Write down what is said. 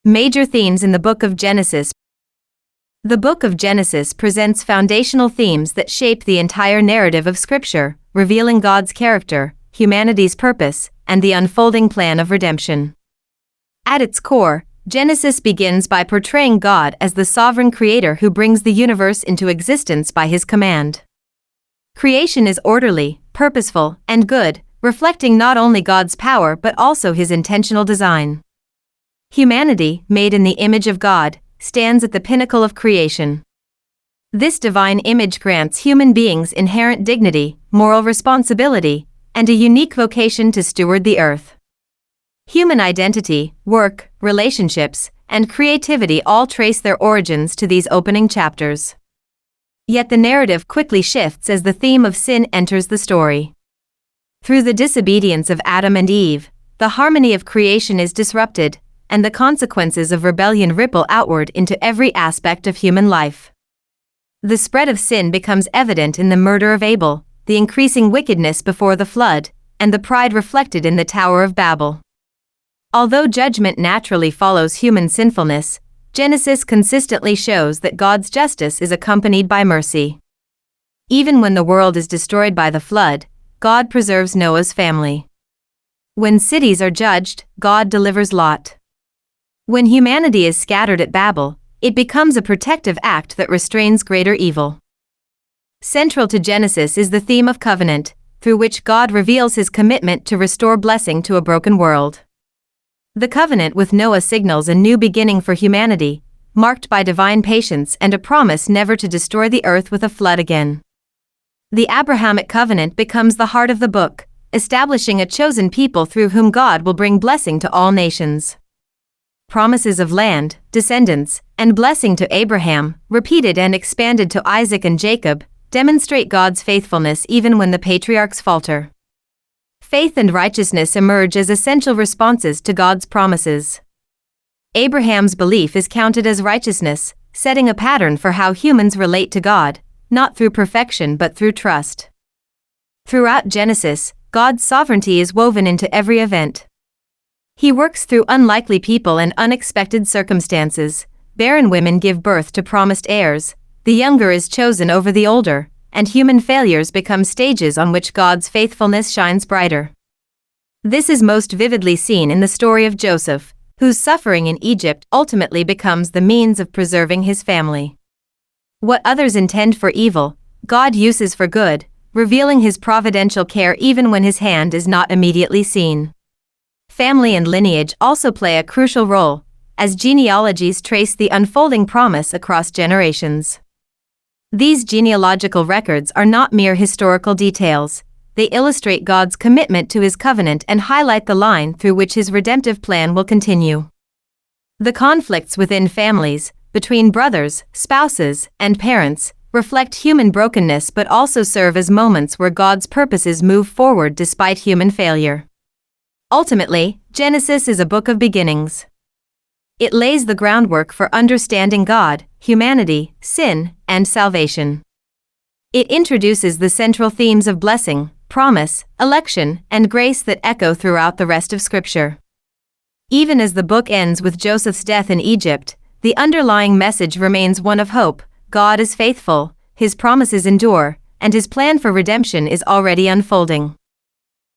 Major themes in the Book of Genesis. The Book of Genesis presents foundational themes that shape the entire narrative of Scripture, revealing God's character, humanity's purpose, and the unfolding plan of redemption. At its core, Genesis begins by portraying God as the sovereign creator who brings the universe into existence by his command. Creation is orderly, purposeful, and good, reflecting not only God's power but also his intentional design. Humanity, made in the image of God, stands at the pinnacle of creation. This divine image grants human beings inherent dignity, moral responsibility, and a unique vocation to steward the earth. Human identity, work, relationships, and creativity all trace their origins to these opening chapters. Yet the narrative quickly shifts as the theme of sin enters the story. Through the disobedience of Adam and Eve, the harmony of creation is disrupted, and the consequences of rebellion ripple outward into every aspect of human life. The spread of sin becomes evident in the murder of Abel, the increasing wickedness before the flood, and the pride reflected in the Tower of Babel. Although judgment naturally follows human sinfulness, Genesis consistently shows that God's justice is accompanied by mercy. Even when the world is destroyed by the flood, God preserves Noah's family. When cities are judged, God delivers Lot. When humanity is scattered at Babel, it becomes a protective act that restrains greater evil. Central to Genesis is the theme of covenant, through which God reveals his commitment to restore blessing to a broken world. The covenant with Noah signals a new beginning for humanity, marked by divine patience and a promise never to destroy the earth with a flood again. The Abrahamic covenant becomes the heart of the book, establishing a chosen people through whom God will bring blessing to all nations. Promises of land, descendants, and blessing to Abraham, repeated and expanded to Isaac and Jacob, demonstrate God's faithfulness even when the patriarchs falter. Faith and righteousness emerge as essential responses to God's promises. Abraham's belief is counted as righteousness, setting a pattern for how humans relate to God, not through perfection but through trust. Throughout Genesis, God's sovereignty is woven into every event. He works through unlikely people and unexpected circumstances. Barren women give birth to promised heirs, the younger is chosen over the older, and human failures become stages on which God's faithfulness shines brighter. This is most vividly seen in the story of Joseph, whose suffering in Egypt ultimately becomes the means of preserving his family. What others intend for evil, God uses for good, revealing his providential care even when his hand is not immediately seen. Family and lineage also play a crucial role, as genealogies trace the unfolding promise across generations. These genealogical records are not mere historical details, they illustrate God's commitment to his covenant and highlight the line through which his redemptive plan will continue. The conflicts within families, between brothers, spouses, and parents, reflect human brokenness but also serve as moments where God's purposes move forward despite human failure. Ultimately, Genesis is a book of beginnings. It lays the groundwork for understanding God, humanity, sin, and salvation. It introduces the central themes of blessing, promise, election, and grace that echo throughout the rest of Scripture. Even as the book ends with Joseph's death in Egypt, the underlying message remains one of hope. God is faithful, his promises endure, and his plan for redemption is already unfolding.